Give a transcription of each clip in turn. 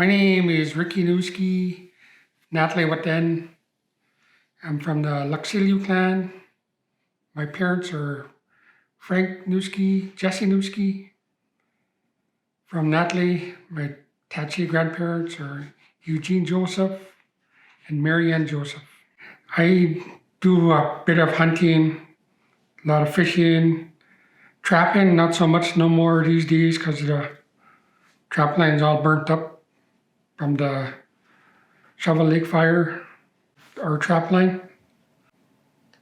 My name is Ricky Nooski, Nadleh Whut'en. I'm from the Luksilyoo Clan. My parents are Frank Nooski, Jesse Nooski. From Nadleh, my Tachi grandparents are Eugene Joseph and Marianne Joseph. I do a bit of hunting, a lot of fishing, trapping, not so much no more these days because the trap line's all burnt up from the Shovel Lake fire, or trap line.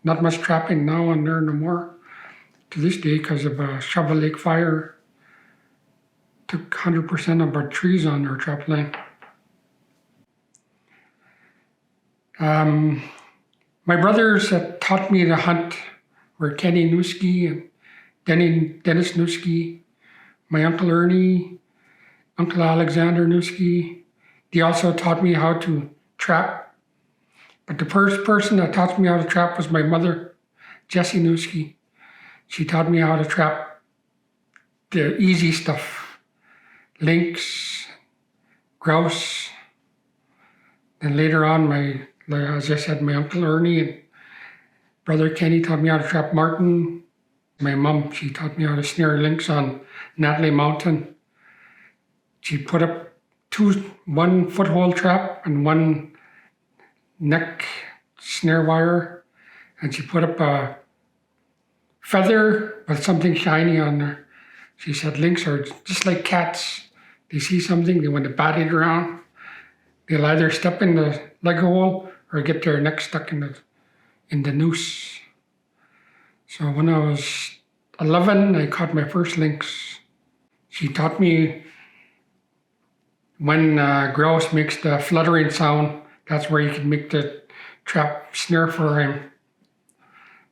Not much trapping now on there no more to this day because of a Shovel Lake fire. Took 100% of our trees on our trap line. My brothers that taught me to hunt were Kenny Nooski and Dennis Nooski, my Uncle Ernie, Uncle Alexander Nooski. They also taught me how to trap. But the first person that taught me how to trap was my mother, Jessie Nooski. She taught me how to trap the easy stuff, lynx, grouse. Then later on, as I said, my Uncle Ernie and brother Kenny taught me how to trap marten. My mom, she taught me how to snare lynx on Nadleh Mountain. She put up one foothold trap and one neck snare wire, and she put up a feather with something shiny on there. She said lynx are just like cats. They see something, they want to bat it around. They'll either step in the leg hole or get their neck stuck in the noose. So when I was 11, I caught my first lynx. She taught me when grouse makes the fluttering sound, that's where you can make the trap snare for him.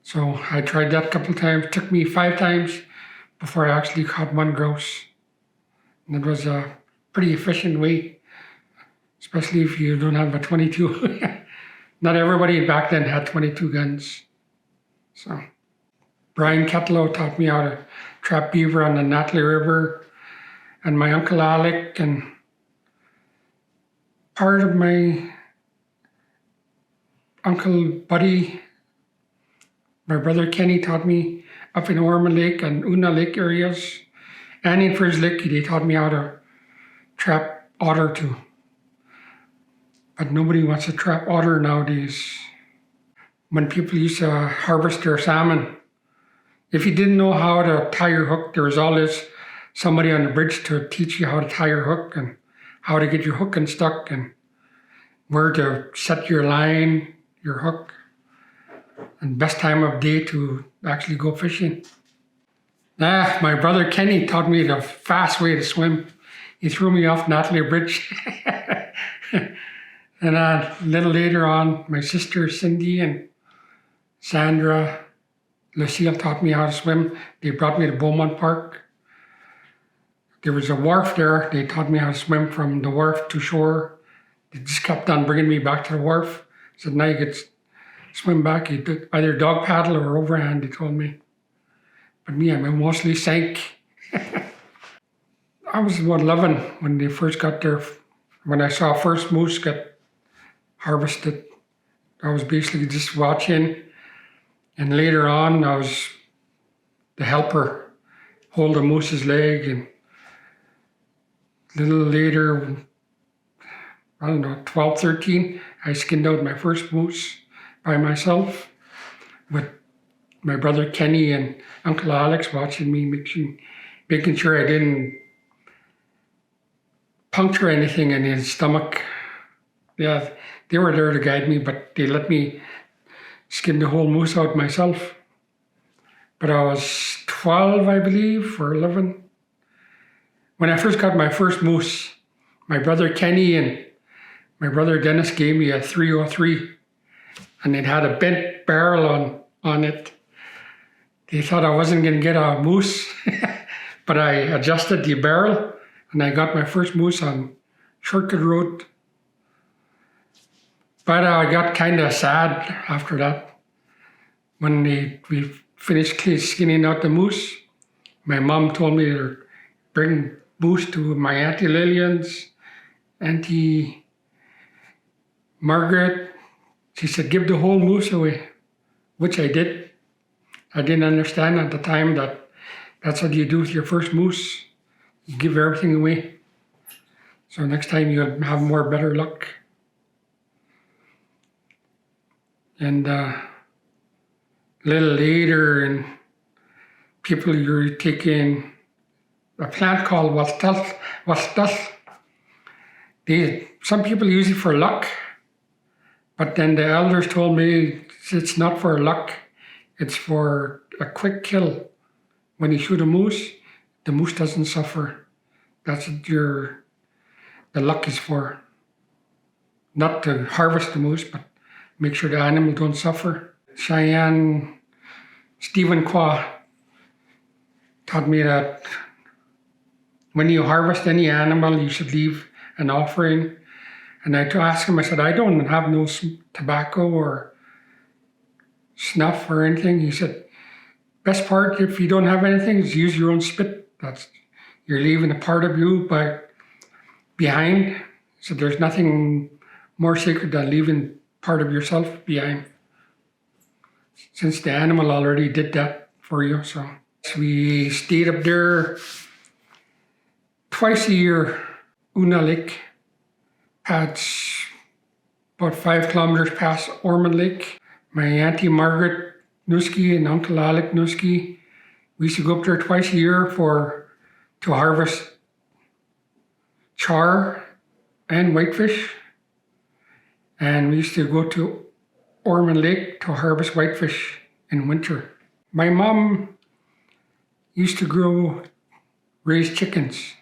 So I tried that a couple of times. It took me 5 times before I actually caught one grouse. And it was a pretty efficient way, especially if you don't have a 22. Not everybody back then had 22 guns. So Brian Ketlo taught me how to trap beaver on the Nadleh River, and my Uncle Alec, and part of my Uncle Buddy, my brother Kenny taught me up in Ormond Lake and Una Lake areas, and in Frizz Lake, they taught me how to trap otter too. But nobody wants to trap otter nowadays. When people used to harvest their salmon, if you didn't know how to tie your hook, there was always somebody on the bridge to teach you how to tie your hook and how to get your hook unstuck and where to set your line, your hook, and best time of day to actually go fishing. My brother Kenny taught me the fast way to swim. He threw me off Nadleh Bridge. And a little later on, my sister Cindy and Sandra, Lucille taught me how to swim. They brought me to Beaumont Park. There was a wharf there. They taught me how to swim from the wharf to shore. They just kept on bringing me back to the wharf. Said, now you could swim back. You did either dog paddle or overhand, they told me. But me, I mostly sank. I was about 11 when they first got there. When I saw first moose get harvested, I was basically just watching. And later on, I was the helper, hold the moose's leg. And a little later, I don't know, 12, 13, I skinned out my first moose by myself with my brother Kenny and Uncle Alex watching me, making sure I didn't puncture anything in his stomach. Yeah, they were there to guide me, but they let me skin the whole moose out myself. But I was 12, I believe, or 11. When I first got my first moose, my brother Kenny and my brother Dennis gave me a 303, and it had a bent barrel on it. They thought I wasn't going to get a moose, but I adjusted the barrel, and I got my first moose on Shortcut Road. But I got kind of sad after that. When we finished skinning out the moose, my mom told me to bring moose to my Auntie Lillian's Auntie Margaret, she said, give the whole moose away, which I did. I didn't understand at the time that that's what you do with your first moose. You give everything away. So next time you'll have better luck. And a little later, and people were taking a plant called wastas. Some people use it for luck, but then the elders told me it's not for luck. It's for a quick kill. When you shoot a moose, the moose doesn't suffer. That's what the luck is for. Not to harvest the moose, but make sure the animal don't suffer. Cheyenne Stephen Qua taught me that when you harvest any animal, you should leave an offering. And I asked him, I said, I don't have no tobacco or snuff or anything. He said, best part, if you don't have anything, is use your own spit. You're leaving a part of you behind. So there's nothing more sacred than leaving part of yourself behind, since the animal already did that for you. So we stayed up there twice a year. Una Lake, that's about 5 kilometers past Ormond Lake. My Auntie Margaret Nooski and Uncle Alec Nooski, we used to go up there twice a year to harvest char and whitefish. And we used to go to Ormond Lake to harvest whitefish in winter. My mom used to raise chickens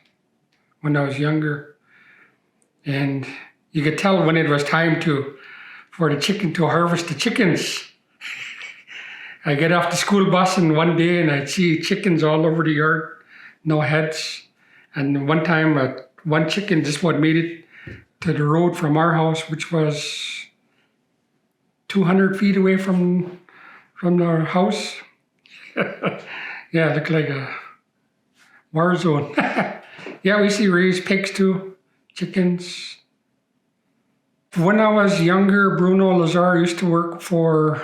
when I was younger. And you could tell when it was time for the chicken to harvest the chickens. I get off the school bus and one day and I'd see chickens all over the yard, no heads. And one time, one chicken just made it to the road from our house, which was 200 feet away from the house. Yeah, it looked like a war zone. Yeah, we used to raise pigs too, chickens. When I was younger, Bruno Lazar used to work for,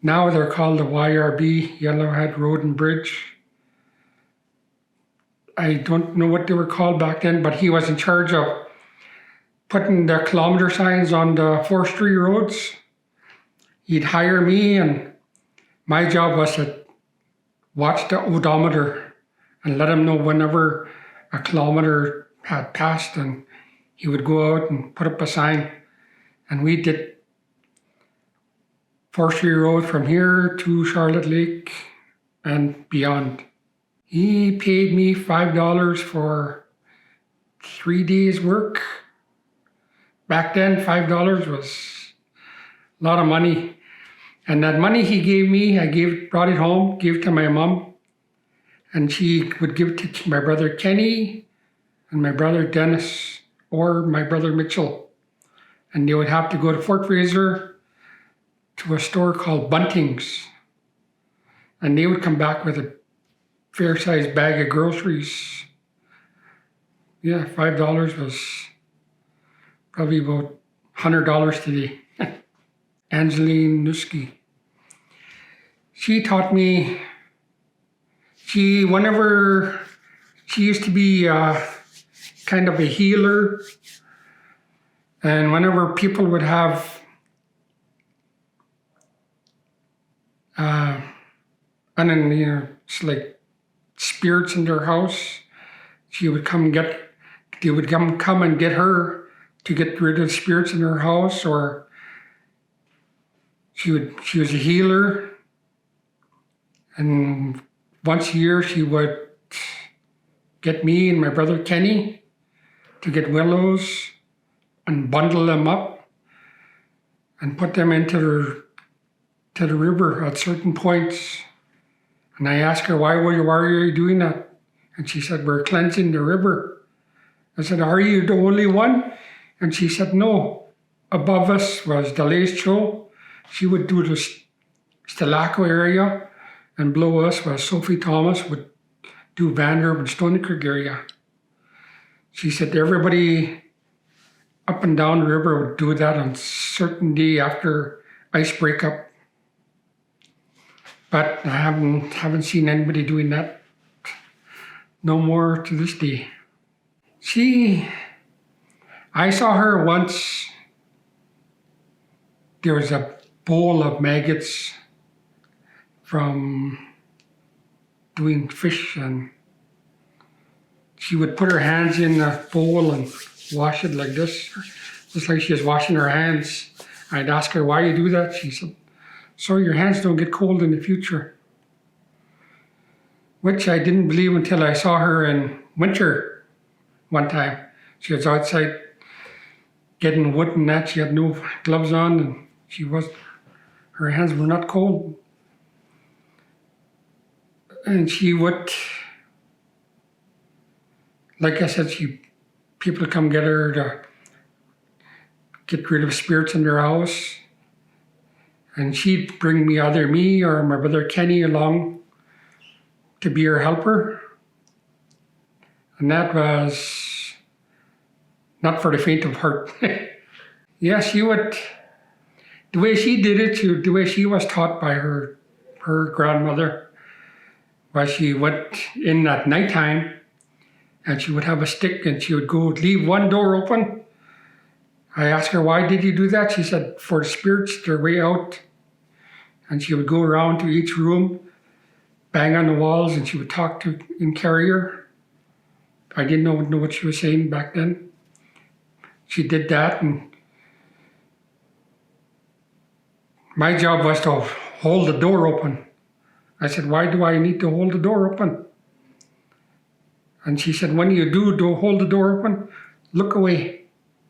now they're called the YRB, Yellowhead Road and Bridge. I don't know what they were called back then, but he was in charge of putting the kilometer signs on the forestry roads. He'd hire me, and my job was to watch the odometer and let him know whenever a kilometer had passed, and he would go out and put up a sign. And we did forestry road from here to Charlotte Lake and beyond. He paid me $5 for 3 days' work. Back then, $5 was a lot of money. And that money he gave me, brought it home, gave it to my mom. And she would give it to my brother Kenny and my brother Dennis or my brother Mitchell. And they would have to go to Fort Fraser to a store called Bunting's. And they would come back with a fair-sized bag of groceries. Yeah, $5 was probably about $100 today. Angeline Nooski. She taught me, she used to be kind of a healer. And whenever people would have it's like spirits in their house, they would come and get her to get rid of the spirits in her house, or she was a healer. And once a year she would get me and my brother Kenny to get willows and bundle them up and put them into the river at certain points. And I asked her, why are you doing that? And she said, we're cleansing the river. I said, are you the only one? And she said, no. Above us was Dakelh Cho. She would do the Stilaco area, and below us was Sophie Thomas would do Vanderbilt and Stony Creek area. She said everybody up and down the river would do that on certain day after ice breakup. But I haven't seen anybody doing that no more to this day. I saw her once. There was a bowl of maggots from doing fish, and she would put her hands in the bowl and wash it like this, just like she was washing her hands. I'd ask her, why you do that? She said, so your hands don't get cold in the future. Which I didn't believe until I saw her in winter one time. She was outside getting wood and that. She had no gloves on, and her hands were not cold. And she would, like I said, people come get her to get rid of spirits in their house. And she'd bring me either me or my brother Kenny along to be her helper. And that was not for the faint of heart. Yeah, she would, the way she did it, the way she was taught by her grandmother, was she went in at nighttime and she would have a stick and she would go leave one door open. I asked her, why did you do that? She said, for the spirits, their way out. And she would go around to each room, bang on the walls, and she would talk to in carrier. I didn't know what she was saying back then. She did that, and my job was to hold the door open. I said, why do I need to hold the door open? And she said, when you do hold the door open, look away.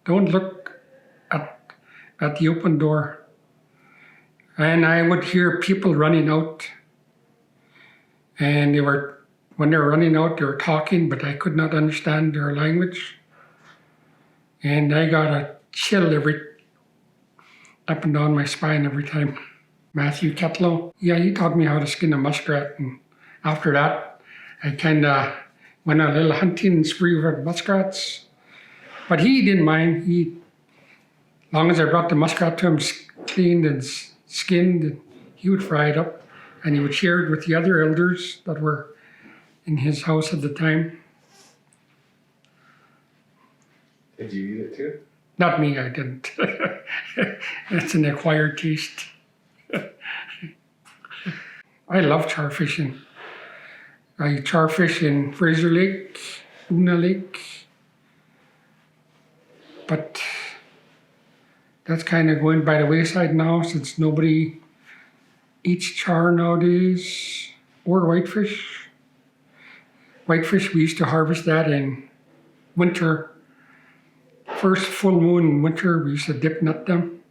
Don't look at the open door. And I would hear people running out. And when they were running out, they were talking, but I could not understand their language. And I got a chill up and down my spine every time. Matthew Ketlo, yeah, he taught me how to skin a muskrat. And after that, I kind of went on a little hunting spree with muskrats. But he didn't mind. As long as I brought the muskrat to him cleaned and skinned, and he would fry it up. And he would share it with the other elders that were in his house at the time. Did you eat it too? Not me, I didn't. That's an acquired taste. I love char fishing. I char fish in Fraser Lake, Una Lake. But that's kind of going by the wayside now, since nobody eats char nowadays, or whitefish. Whitefish, we used to harvest that in winter. First full moon in winter, we used to dip net them.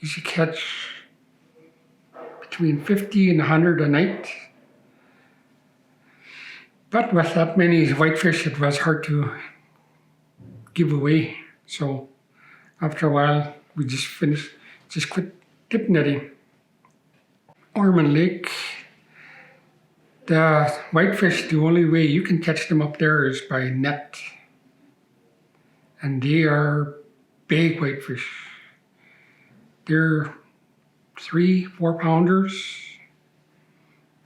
Used to catch between 50 and 100 a night. But with that many whitefish, it was hard to give away. So after a while, we just quit dip netting. Ormond Lake, the whitefish, the only way you can catch them up there is by net. And they are big whitefish. They're 3-4 pounders.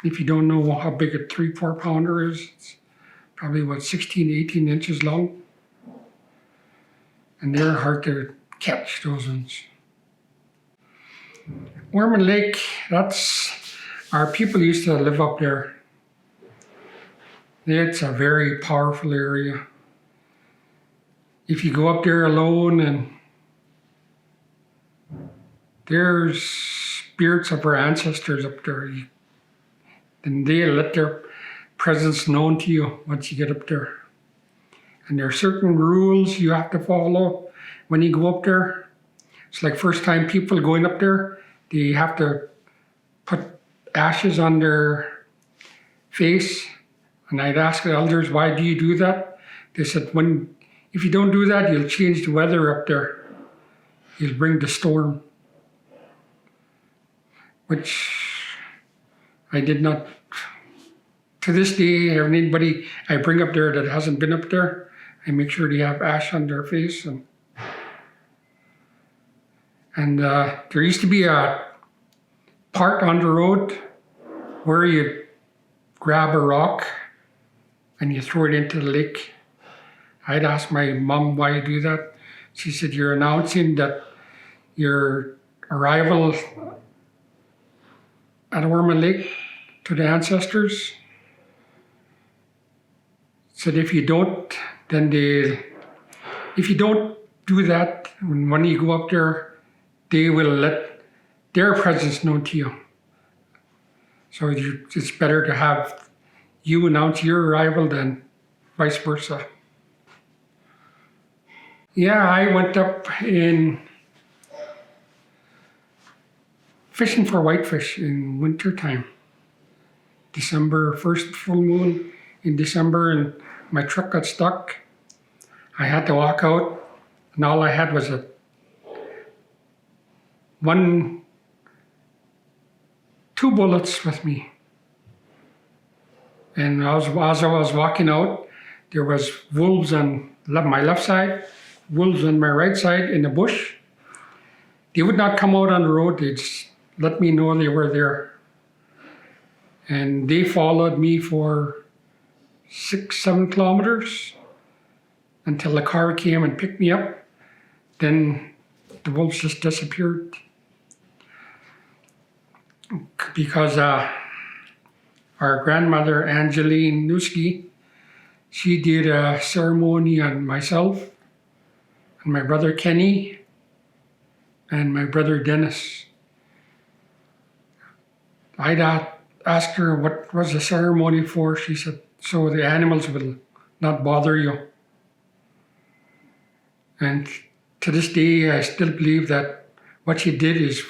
If you don't know how big a 3-4 pounder is, it's probably about 16-18 inches long. And they're hard to catch, those ones. Ormond Lake, our people used to live up there. It's a very powerful area. If you go up there alone, and there's spirits of our ancestors up there, and they let their presence known to you once you get up there. And there are certain rules you have to follow when you go up there. It's like first time people going up there, they have to put ashes on their face. And I'd ask the elders, why do you do that? They said, if you don't do that, you'll change the weather up there. You'll bring the storm. Which I did not. To this day, anybody I bring up there that hasn't been up there, I make sure they have ash on their face. And there used to be a part on the road where you grab a rock and you throw it into the lake. I'd ask my mom why you do that. She said, you're announcing that your arrival at Ormond Lake to the ancestors. Said if you don't, then if you don't do that, when you go up there, they will let their presence known to you. So it's better to have you announce your arrival than vice versa. Yeah, I went up in fishing for whitefish in winter time. December, first full moon in December, and my truck got stuck. I had to walk out, and all I had was two bullets with me. And as I was walking out, there was wolves on my left side, wolves on my right side in the bush. They would not come out on the road, they'd just let me know they were there. And they followed me for 6-7 kilometers until the car came and picked me up. Then the wolves just disappeared. Because our grandmother, Angeline Nooski, she did a ceremony on myself and my brother Kenny and my brother Dennis. I'd asked her what was the ceremony for. She said, so the animals will not bother you. And to this day, I still believe that what she did is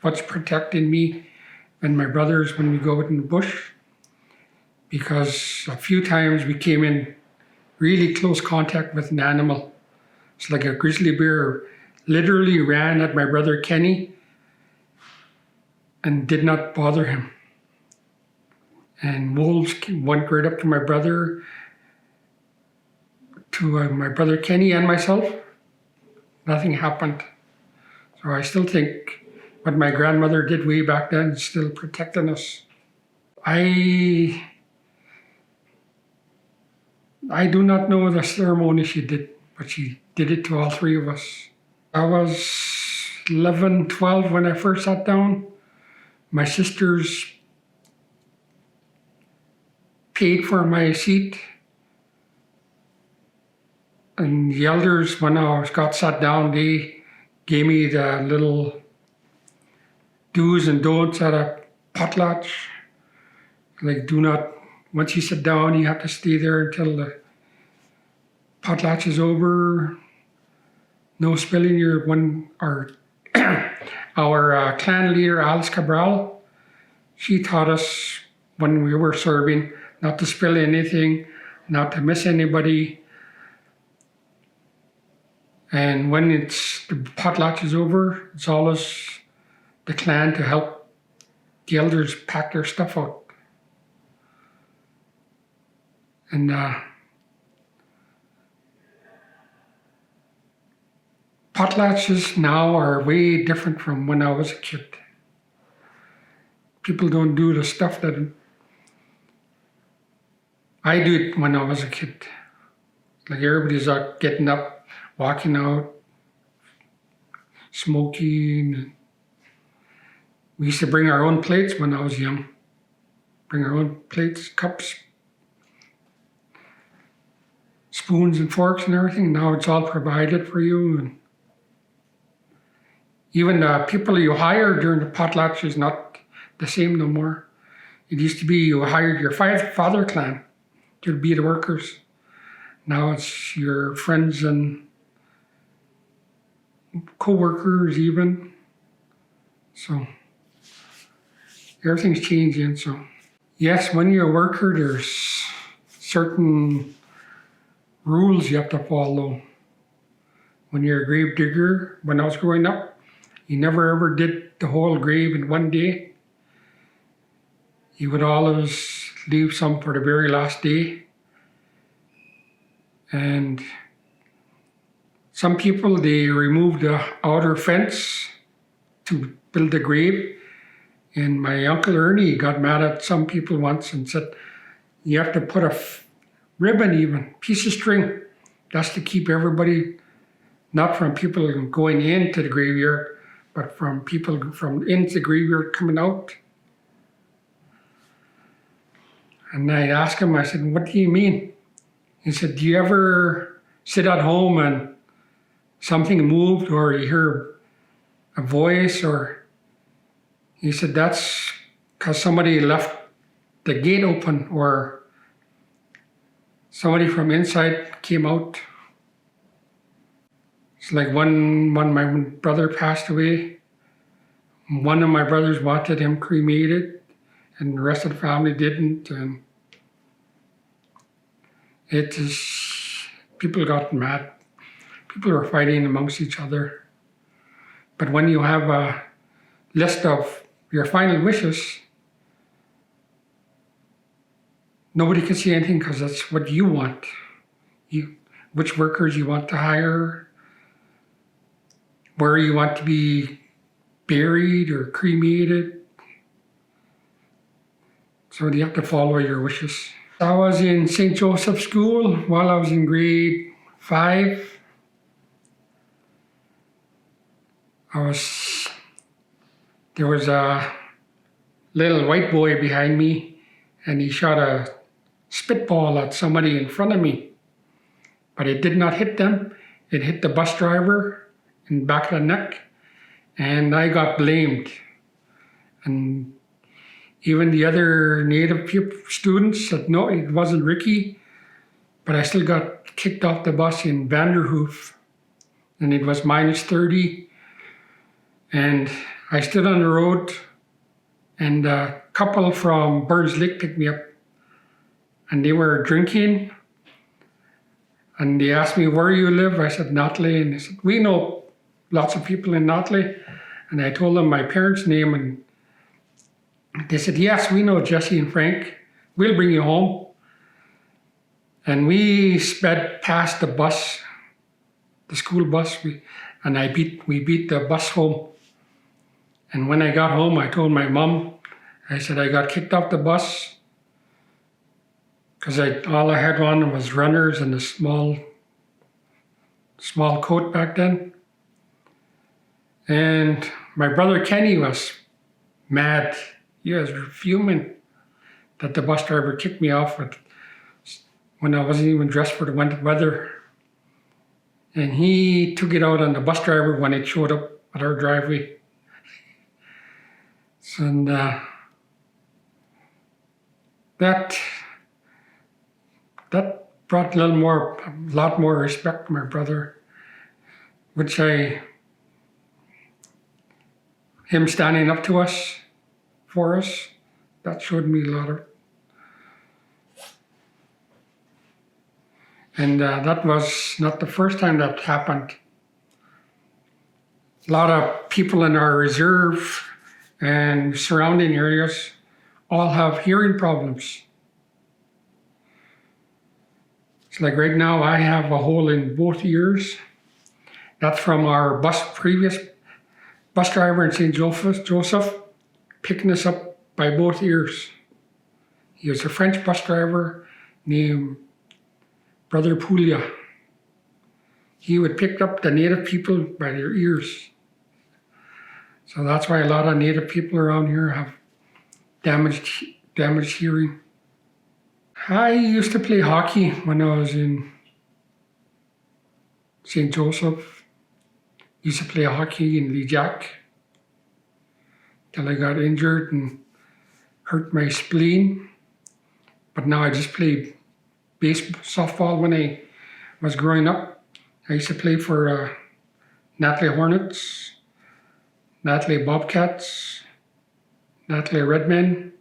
what's protecting me and my brothers when we go out in the bush. Because a few times we came in really close contact with an animal. It's like a grizzly bear literally ran at my brother Kenny and did not bother him. And wolves went right up to my brother, my brother Kenny and myself. Nothing happened. So I still think what my grandmother did way back then is still protecting us. I do not know the ceremony she did, but she did it to all three of us. I was 11, 12 when I first sat down. My sisters paid for my seat. And the elders, when I got sat down, they gave me the little do's and don'ts at a potlatch. Like, once you sit down, you have to stay there until the potlatch is over. No spilling our clan leader, Alice Cabral, she taught us when we were serving not to spill anything, not to miss anybody. And when the potlatch is over, it's always the clan to help the elders pack their stuff out. And potlatches now are way different from when I was a kid. People don't do the stuff that I did when I was a kid. Like everybody's out getting up, walking out, smoking. We used to bring our own plates when I was young. Bring our own plates, cups, spoons and forks and everything. Now it's all provided for you. And even the people you hire during the potlatch is not the same no more. It used to be you hired your father clan to be the workers. Now it's your friends and co-workers even. So everything's changing. So yes, when you're a worker, there's certain rules you have to follow. When you're a grave digger, when I was growing up, you never ever did the whole grave in one day. You would always leave some for the very last day. And some people, they removed the outer fence to build a grave. And my Uncle Ernie got mad at some people once and said, you have to put a ribbon even, piece of string. That's to keep everybody, not from people going into the graveyard, but from people from into the graveyard coming out. And I asked him, I said, what do you mean? He said, do you ever sit at home and something moved or you hear a voice? Or he said, that's because somebody left the gate open or somebody from inside came out. It's like when my brother passed away, one of my brothers wanted him cremated and the rest of the family didn't. And it is, people got mad. People were fighting amongst each other. But when you have a list of your final wishes, nobody can see anything because that's what you want. Which workers you want to hire, where you want to be buried or cremated. So you have to follow your wishes. I was in St. Joseph School while I was in grade 5. There was a little white boy behind me and he shot a spitball at somebody in front of me. But it did not hit them. It hit the bus driver in the back of the neck and I got blamed. And even the other native students said, no, it wasn't Ricky, but I still got kicked off the bus in Vanderhoof and it was -30. And I stood on the road and a couple from Burns Lake picked me up and they were drinking and they asked me, where you live? I said, Nadleh. And they said, we know lots of people in Nadleh. And I told them my parents' name and they said, yes, we know Jesse and Frank. We'll bring you home. And we sped past the bus, the school bus, and we beat the bus home. And when I got home, I told my mom, I said, I got kicked off the bus because all I had on was runners and a small coat back then. And my brother Kenny was mad. He was fuming that the bus driver kicked me off when I wasn't even dressed for the weather. And he took it out on the bus driver when it showed up at our driveway. And that brought a lot more respect to my brother, which him standing up to us, for us, that showed me a lot of. And that was not the first time that happened. A lot of people in our reserve and surrounding areas all have hearing problems. It's like right now I have a hole in both ears. That's from our previous bus driver in St. Joseph picking us up by both ears. He was a French bus driver named Brother Poulia. He would pick up the native people by their ears. So that's why a lot of native people around here have damaged hearing. I used to play hockey when I was in St. Joseph. Used to play hockey in Lijac till I got injured and hurt my spleen. But now I just play softball when I was growing up. I used to play for Nadleh Hornets, Nadleh Bobcats, Nadleh Redmen.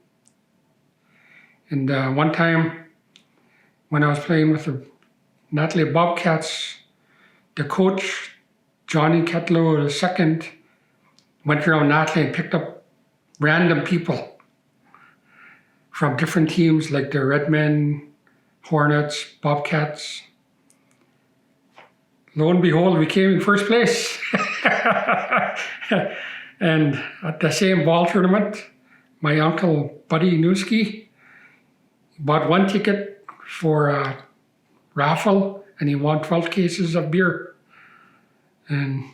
And one time when I was playing with the Nadleh Bobcats, the coach, Johnny Ketlo II, went around Nadleh and picked up random people from different teams like the Redmen, Hornets, Bobcats. lo and behold, we came in first place. And at the same ball tournament, my uncle, Buddy Nooski, bought one ticket for a raffle, and he won 12 cases of beer. And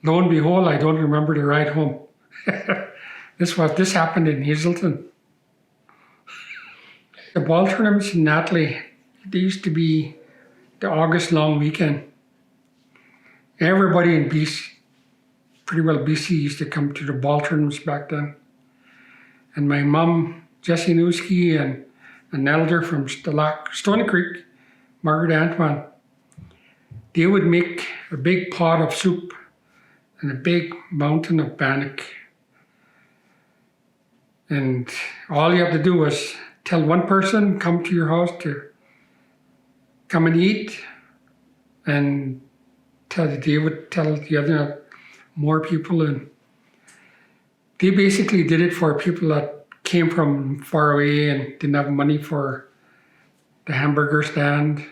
lo and behold, I don't remember the ride home. This happened in Hazelton. The ball tournaments in Nadleh, they used to be the August long weekend. Everybody in BC, pretty well BC, used to come to the ball tournaments back then. And my mom, Jessie Nooski, and an elder from Stony Creek, Margaret Antoine, they would make a big pot of soup and a big mountain of bannock. And all you have to do was tell one person, come to your house to come and eat, and they would tell the other more people. And they basically did it for people that came from far away and didn't have money for the hamburger stand.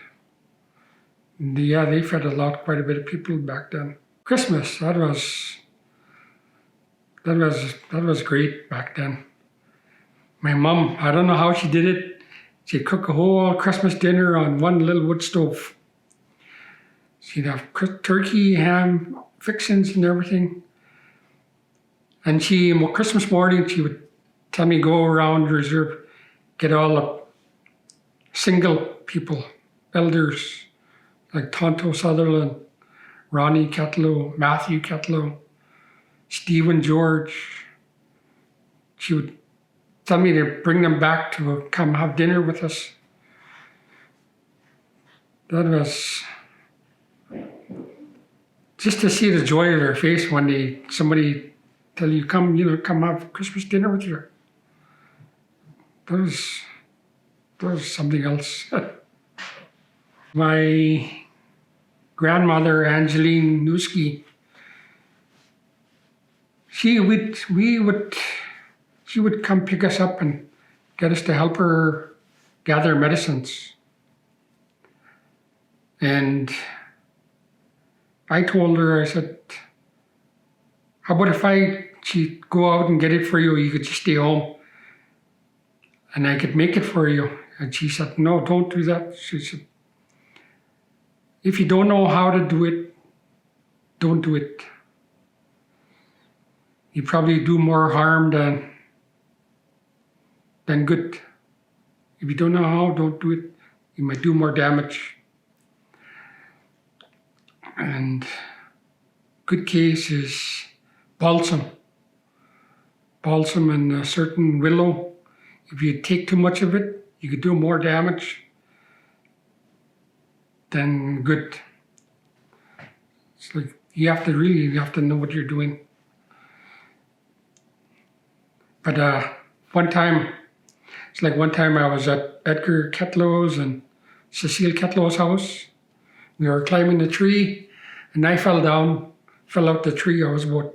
And yeah, they fed quite a bit of people back then. Christmas, that was great back then. My mom, I don't know how she did it. She'd cook a whole Christmas dinner on one little wood stove. She'd have turkey, ham, fixings and everything. And Christmas morning, she would tell me go around the reserve, get all the single people, elders, like Tonto Sutherland, Ronnie Ketlo, Matthew Ketlo, Stephen George. She would tell me to bring them back to come have dinner with us. That was just to see the joy of their face when somebody tell you come have Christmas dinner with you. That was something else. My grandmother, Angeline Nooski, she would come pick us up and get us to help her gather medicines. And I told her, I said, how about if she'd go out and get it for you, you could just stay home and I could make it for you. And she said, no, don't do that. She said, if you don't know how to do it, don't do it. You probably do more harm than good. If you don't know how, don't do it. You might do more damage. And good case is balsam. Balsam and a certain willow. If you take too much of it, you could do more damage than good. It's like you have to know what you're doing. But one time I was at Edgar Ketlo's and Cecile Ketlo's house. We were climbing the tree and I fell out the tree. I was about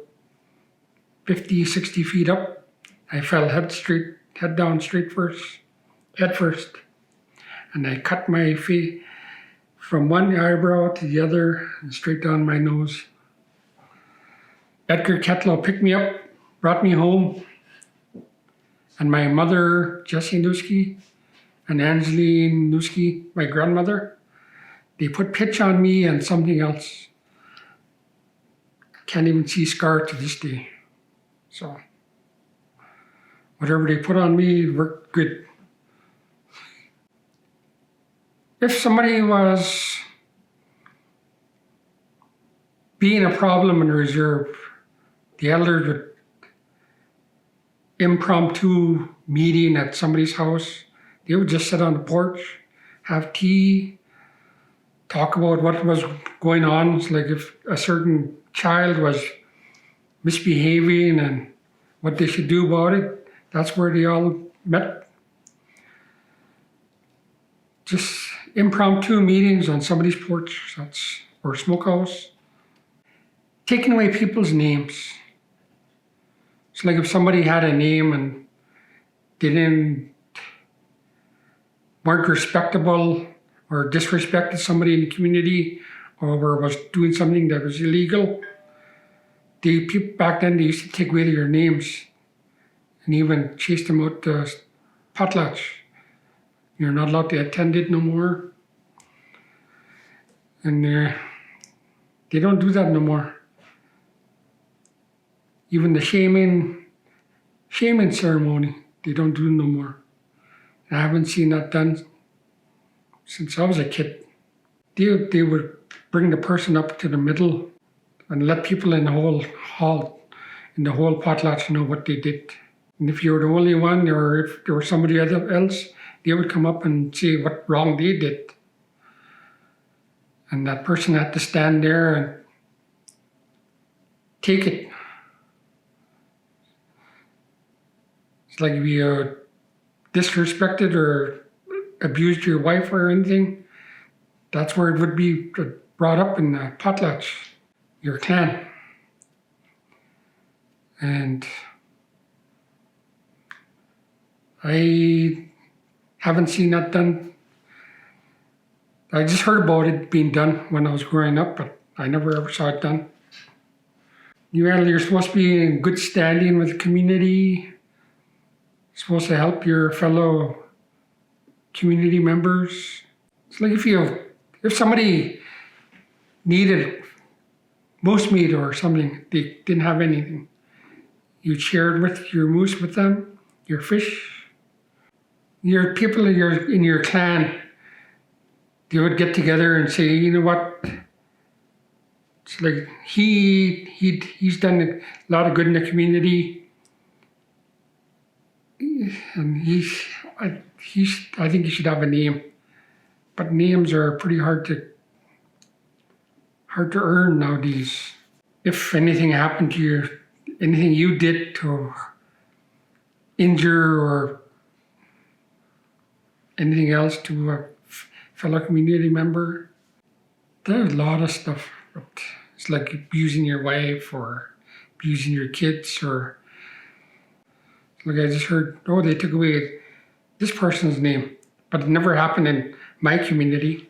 50, 60 feet up. I fell head down head first. And I cut my feet from one eyebrow to the other and straight down my nose. Edgar Ketlo picked me up, brought me home. And my mother, Jessie Nooski, and Angeline Nooski, my grandmother, they put pitch on me and something else. Can't even see scar to this day. So whatever they put on me worked good. If somebody was being a problem in the reserve, the elders would impromptu meeting at somebody's house. They would just sit on the porch, have tea, talk about what was going on. It's like if a certain child was misbehaving and what they should do about it, that's where they all met. Just impromptu meetings on somebody's porch, or smokehouse. Taking away people's names. It's like if somebody had a name and they weren't respectable or disrespected somebody in the community or was doing something that was illegal, people back then, they used to take away your names and even chase them out the potlatch. You're not allowed to attend it no more. And they don't do that no more. Even the shaman ceremony, they don't do no more. I haven't seen that done since I was a kid. They would bring the person up to the middle and let people in the whole hall, in the whole potlatch know what they did. And if you were the only one, or if there was somebody else, they would come up and say what wrong they did. And that person had to stand there and take it. It's like if you disrespected or abused your wife or anything, that's where it would be brought up in the potlatch, your clan. And I haven't seen that done. I just heard about it being done when I was growing up, but I never ever saw it done. You're supposed to be in good standing with the community. You're supposed to help your fellow community members. It's like if somebody needed moose meat or something, they didn't have anything, you shared with your moose with them, your fish. Your people in your clan, they would get together and say, you know what? It's like he's done a lot of good in the community, and I think he should have a name. But names are pretty hard to earn nowadays. If anything happened to you, anything you did to injure or anything else to a fellow community member, there's a lot of stuff. It's like abusing your wife or abusing your kids, or like I just heard, oh, they took away this person's name, but it never happened in my community.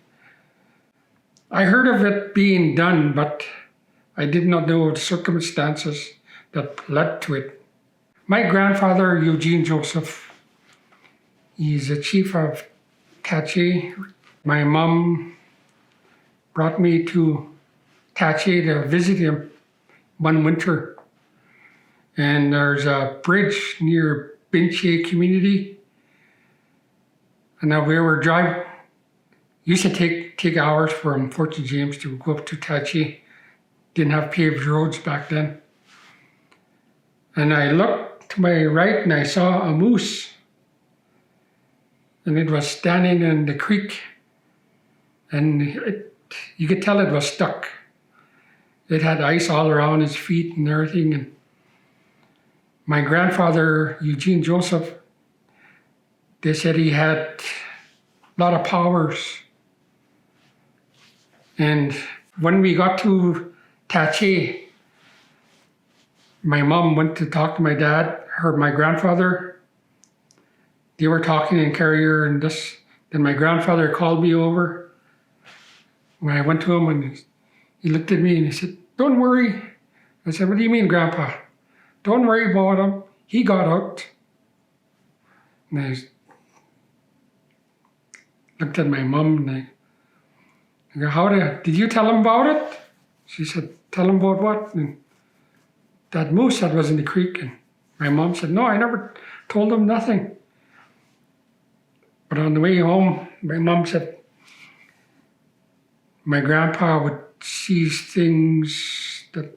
I heard of it being done, but I did not know the circumstances that led to it. My grandfather, Eugene Joseph, he's a chief of Tachi. My mom brought me to Tachi to visit him one winter. And there's a bridge near Binche community. And now we were driving. Used to take hours from Fort St. James to go up to Tachi. Didn't have paved roads back then. And I looked to my right and I saw a moose. And it was standing in the creek, and you could tell it was stuck. It had ice all around its feet and everything. And my grandfather, Eugene Joseph, they said he had a lot of powers. And when we got to Tachi, my mom went to talk to my dad, my grandfather. They were talking in Carrier and this. Then my grandfather called me over. When I went to him and he looked at me and he said, "Don't worry." I said, "What do you mean, Grandpa?" "Don't worry about him. He got out." And I looked at my mom and I go, did you tell him about it? She said, "Tell him about what?" And that moose that was in the creek. And my mom said, "No, I never told him nothing." But on the way home, my mom said my grandpa would see things that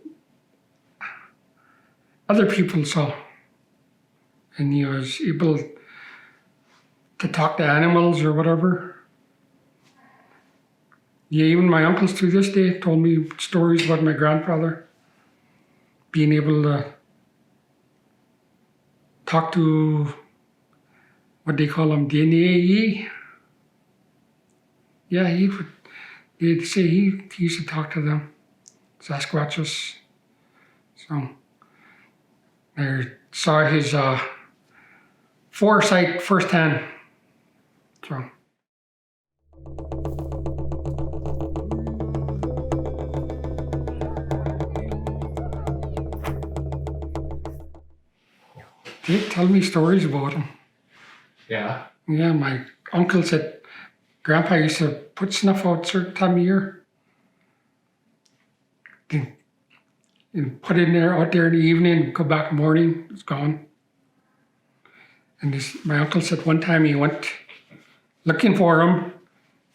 other people saw. And he was able to talk to animals or whatever. Yeah, even my uncles to this day told me stories about my grandfather being able to talk to what they call them, Dene. Yeah, they'd say he used to talk to them, Sasquatches. So I saw his foresight firsthand. So. They tell me stories about him. Yeah. Yeah, my uncle said Grandpa used to put snuff out certain time of year. And put it in there out there in the evening, go back in the morning, it's gone. And my uncle said one time he went looking for him,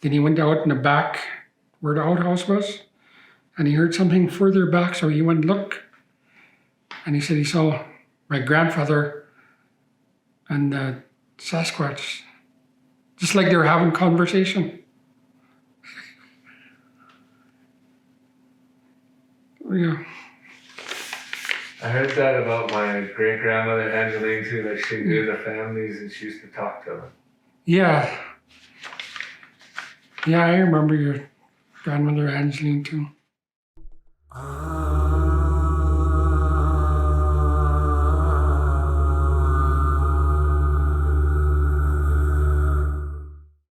then he went out in the back where the outhouse was, and he heard something further back, so he went and looked. And he said he saw my grandfather and Sasquatch, just like they were having conversation. Yeah. I heard that about my great grandmother Angeline too, that she knew the families and she used to talk to them. Yeah. Yeah, I remember your grandmother Angeline too.